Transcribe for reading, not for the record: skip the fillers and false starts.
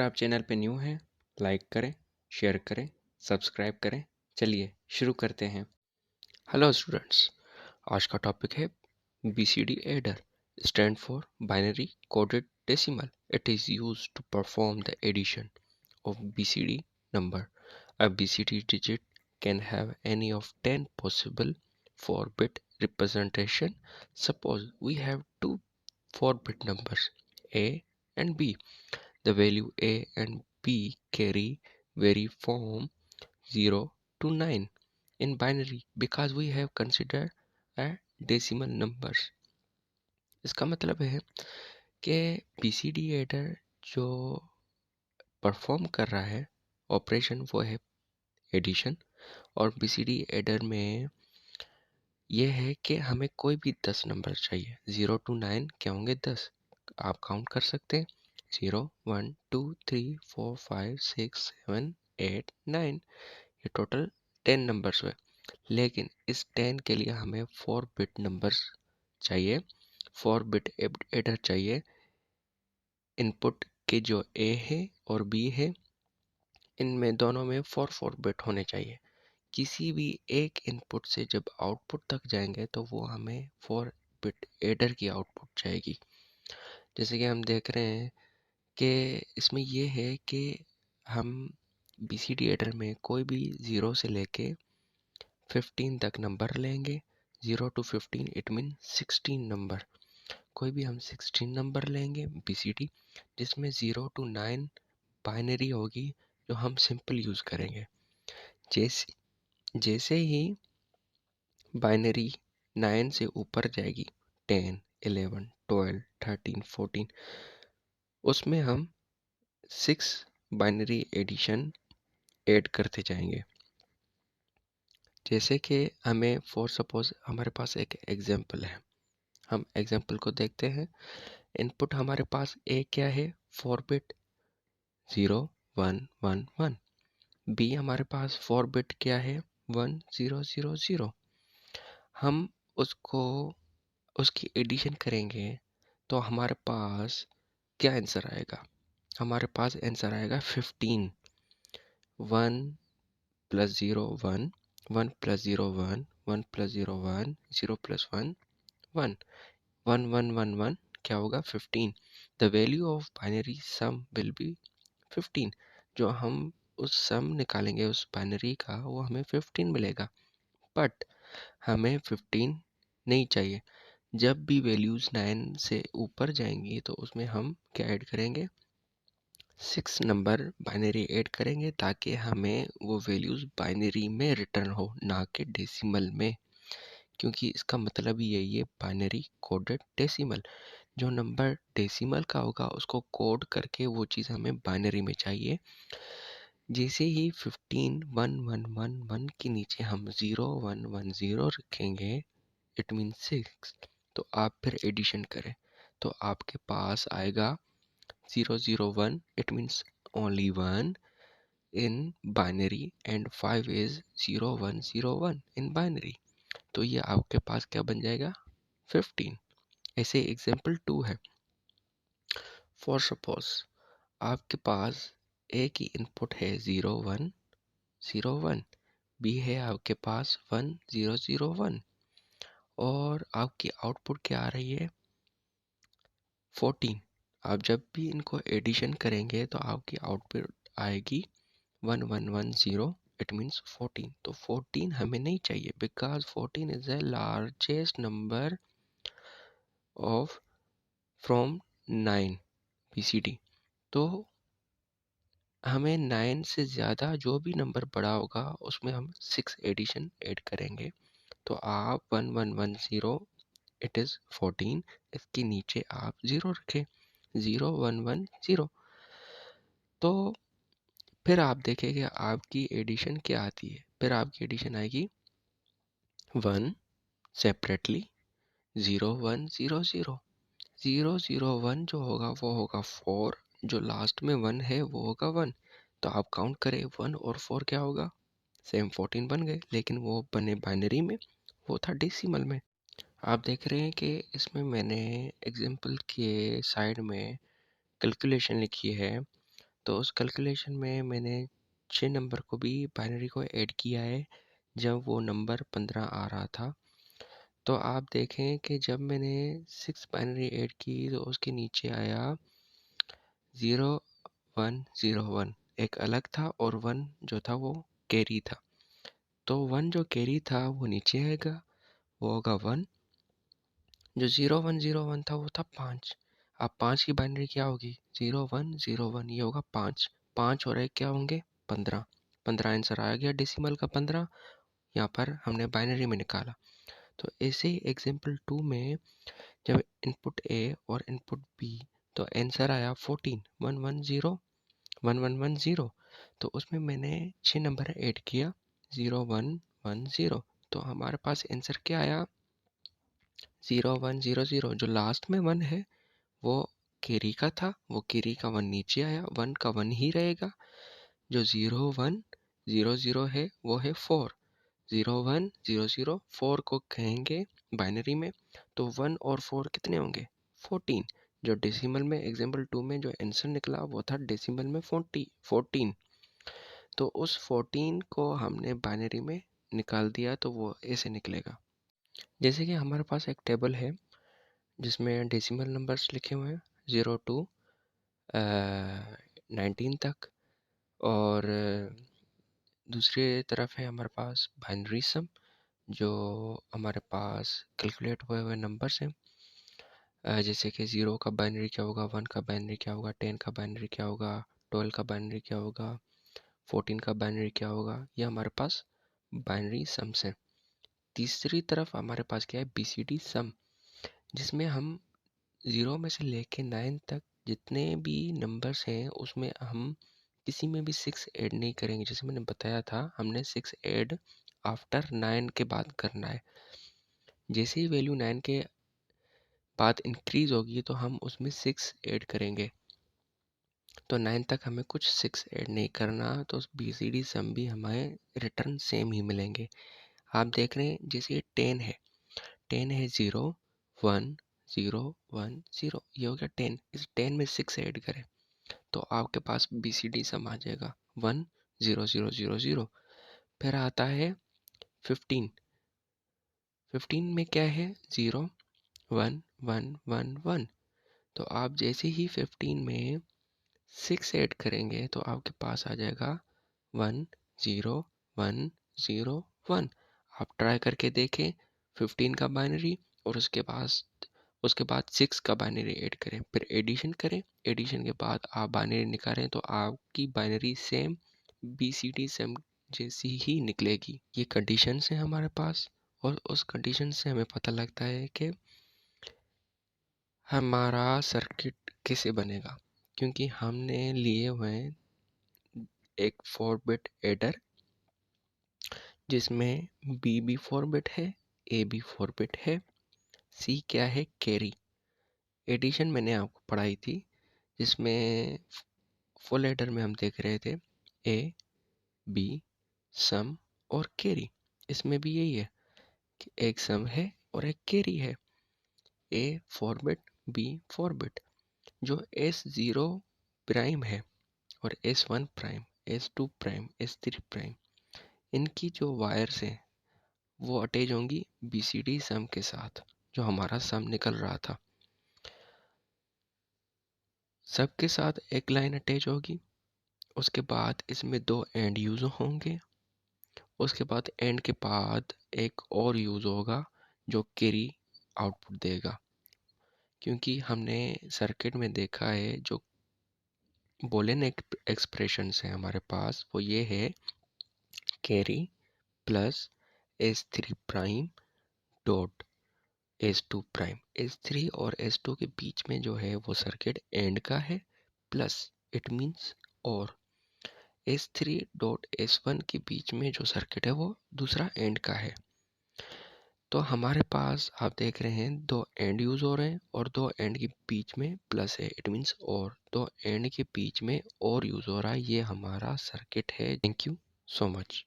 आप चैनल पे न्यू हैं, लाइक करें, शेयर करें, सब्सक्राइब करें। चलिए शुरू करते हैं। हेलो स्टूडेंट्स, आज का टॉपिक है BCD adder. Stand for binary coded decimal. It is used to perform the addition of BCD number. A BCD digit can have any of 10 possible 4-bit representation. Suppose we have two 4-bit numbers A and B. The value A and B carry vary from 0 to 9 in binary because we have considered a decimal numbers. इसका मतलब है कि BCD adder जो perform कर रहा है operation वो है एडिशन। और BCD एडर में ये है कि हमें कोई भी 10 नंबर चाहिए। 0 to 9 क्या होंगे? 10। आप काउंट कर सकते हैं 0 1 2 3 4 5 6 7 8 9। ये टोटल 10 नंबर्स हुए। लेकिन इस 10 के लिए हमें 4-बिट नंबर्स चाहिए, 4-बिट एडर चाहिए। इनपुट के जो A है और B है, इनमें दोनों में 4 बिट होने चाहिए। किसी भी एक इनपुट से जब आउटपुट तक जाएंगे तो वो हमें 4-बिट एडर की आउटपुट जाएगी। जैसे कि हम देख रहे हैं कि इसमें ये है कि हम BCD एडर में कोई भी 0 से लेके 15 तक नंबर लेंगे। 0 to 15 इट मीन 16 नंबर। कोई भी हम 16 नंबर लेंगे BCD, जिसमें 0 to 9 बाइनरी होगी जो हम सिंपल यूज़ करेंगे। जैसे ही बाइनरी 9 से ऊपर जाएगी, 10 11 12 13 14, उसमें हम 6 बाइनरी एडिशन ऐड करते जाएंगे। जैसे कि हमें फॉर सपोज हमारे पास एक एग्जांपल है, हम एग्जांपल को देखते हैं। इनपुट हमारे पास A क्या है? 4-बिट 0 1 1 1। B हमारे पास 4-बिट क्या है? 1 0 0 0। हम उसको उसकी एडिशन करेंगे तो हमारे पास क्या आंसर आएगा? हमारे पास आंसर आएगा 15। 1 प्लस 0 1, 1 प्लस 0 1, 1 प्लस 0 1, 0 प्लस 1 1, 1 1 1 1 क्या होगा? 15। The value of binary sum will be 15। जो हम उस सम निकालेंगे उस बाइनरी का, वो हमें 15 मिलेगा। बट हमें 15 नहीं चाहिए। जब भी वैल्यूज़ 9 से ऊपर जाएंगी तो उसमें हम क्या ऐड करेंगे? 6 नंबर बाइनरी ऐड करेंगे ताकि हमें वो वैल्यूज़ बाइनरी में रिटर्न हो, ना कि डेसिमल में। क्योंकि इसका मतलब ही यही है, बाइनरी कोडेड डेसिमल। जो नंबर डेसिमल का होगा उसको कोड करके वो चीज़ हमें बाइनरी में चाहिए। जैसे ही 15 1 1 1 1 के नीचे हम 0 1 1 0 रखेंगे, इट मीन 6। तो आप फिर एडिशन करें तो आपके पास आएगा 0 0 1, it means only 1 in binary, and 5 is 0 1 0 1 in binary. तो ये आपके पास क्या बन जाएगा? 15। ऐसे एग्जाम्पल 2 है। फॉर सपोज आपके पास A की इनपुट है 0 1 0 1, B है आपके पास 1 0 0 1, और आपकी आउटपुट क्या आ रही है? 14। आप जब भी इनको एडिशन करेंगे तो आपकी आउटपुट आएगी 1 1 1 0, इट मीन्स 14। तो 14 हमें नहीं चाहिए because 14 is the largest number of from 9 BCD। तो हमें 9 से ज़्यादा जो भी नंबर बड़ा होगा उसमें हम 6 एडिशन ऐड करेंगे। तो आप 1 1 1 0, इट इज़ 14, इसके नीचे आप 0 रखें, 0 1 1 0। तो फिर आप देखेंगे आपकी एडिशन क्या आती है। फिर आपकी एडिशन आएगी 1 सेपरेटली 0 1 0 0 0 0 1 जो होगा वो होगा 4, जो लास्ट में 1 है वो होगा 1। तो आप काउंट करें 1 और 4 क्या होगा? सेम 14 बन गए, लेकिन वो बने बाइनरी में, वो था डेसिमल में। आप देख रहे हैं कि इसमें मैंने एग्जाम्पल के साइड में कैलकुलेशन लिखी है। तो उस कैलकुलेशन में मैंने 6 नंबर को भी बाइनरी को ऐड किया है जब वो नंबर 15 आ रहा था। तो आप देखें कि जब मैंने 6 बाइनरी ऐड की तो उसके नीचे आया 0101, एक अलग था और 1 जो था वो कैरी था। तो 1 जो कैरी था वो नीचे आएगा, वो होगा 1। जो 0101 था वो था 5। अब 5 की बाइनरी क्या होगी? 0101, ये होगा 5। 5 और 1 क्या होंगे? 15। 15 आंसर आ गया डेसिमल का 15, यहाँ पर हमने बाइनरी में निकाला। तो ऐसे ही एग्जाम्पल 2 में जब इनपुट ए और इनपुट बी, तो आंसर आया 14, 110, 1110। तो उसमें मैंने 6 नंबर ऐड किया 0110, तो हमारे पास आंसर क्या आया? 0100। जो लास्ट में 1 है वो कैरी का था, वो कैरी का 1 नीचे आया, 1 का 1 ही रहेगा। जो 0100 है वो है 4। 0100 4 को कहेंगे बाइनरी में, तो 1 और 4 कितने होंगे? 14। जो डेसिमल में एग्जाम्पल 2 में जो आंसर निकला वो था डेसिमल में 14। तो उस 14 को हमने बाइनरी में निकाल दिया, तो वो ऐसे निकलेगा। जैसे कि हमारे पास एक टेबल है जिसमें डेसिमल नंबर्स लिखे हुए हैं 0 to 19 तक, और दूसरी तरफ है हमारे पास बाइनरी सम, जो हमारे पास कैलकुलेट हुए हुए नंबर्स हैं। जैसे कि 0 का बाइनरी क्या होगा, 1 का बाइनरी क्या होगा, 10 का बाइनरी क्या होगा, 12 का बाइनरी क्या होगा, 14 का बाइनरी क्या होगा। ये हमारे पास बाइनरी सम्स हैं। तीसरी तरफ हमारे पास क्या है? बीसीडी सम, जिसमें हम 0 में से लेके 9 तक जितने भी नंबर्स हैं उसमें हम किसी में भी 6 ऐड नहीं करेंगे। जैसे मैंने बताया था, हमने 6 ऐड आफ्टर 9 के बाद करना है। जैसे ही वैल्यू 9 के बाद इंक्रीज होगी तो हम उसमें 6 ऐड करेंगे। तो 9 तक हमें कुछ 6 ऐड नहीं करना, तो बीसीडी सम भी हमें रिटर्न सेम ही मिलेंगे। आप देख रहे हैं जैसे ये 10 है, 0 1 0 1 0, ये हो गया 10। इस 10 में 6 ऐड करें तो आपके पास बीसीडी सम आ जाएगा 1 0 0 0 0। फिर आता है 15। 15 में क्या है? 0 1 1 1 1। तो आप जैसे ही 15 में 6 ऐड करेंगे तो आपके पास आ जाएगा 1 0 1 0 1। आप ट्राई करके देखें 15 का बाइनरी, और उसके बाद 6 का बाइनरी ऐड करें, फिर एडिशन करें। एडिशन के बाद आप बाइनरी निकालें तो आपकी बाइनरी सेम बीसीडी सेम जैसी ही निकलेगी। ये कंडीशंस हैं हमारे पास, और उस कंडीशन से हमें पता लगता है कि हमारा सर्किट कैसे बनेगा, क्योंकि हमने लिए हुए हैं एक 4 बिट एडर जिसमें बी भी 4 बिट है, ए भी 4 बिट है, सी क्या है? कैरी। एडिशन मैंने आपको पढ़ाई थी जिसमें फुल एडर में हम देख रहे थे ए बी सम और कैरी। इसमें भी यही है कि एक सम है और एक कैरी है। ए 4 बिट, बी 4 बिट। जो S0 प्राइम है और S1 prime, S2 prime, S3 prime, इनकी जो वायर्स हैं वो अटैच होंगी बीसीडी सम के साथ, जो हमारा सम निकल रहा था। सबके साथ एक लाइन अटैच होगी, उसके बाद इसमें 2 एंड यूज होंगे, उसके बाद एंड के बाद एक और यूज होगा जो कैरी आउटपुट देगा। क्योंकि हमने सर्किट में देखा है जो बोलेन एक्सप्रेशंस हैं हमारे पास, वो ये है carry plus S3 prime dot S2 prime. S3 और S2 के बीच में जो है वो सर्किट एंड का है, प्लस इट मीन्स और S3 डॉट S1 के बीच में जो सर्किट है वो दूसरा एंड का है। तो हमारे पास आप देख रहे हैं 2 एंड यूज हो रहे हैं और 2 एंड के बीच में प्लस है, इट मीन्स और 2 एंड के बीच में और यूज हो रहा है। ये हमारा सर्किट है। Thank you so much.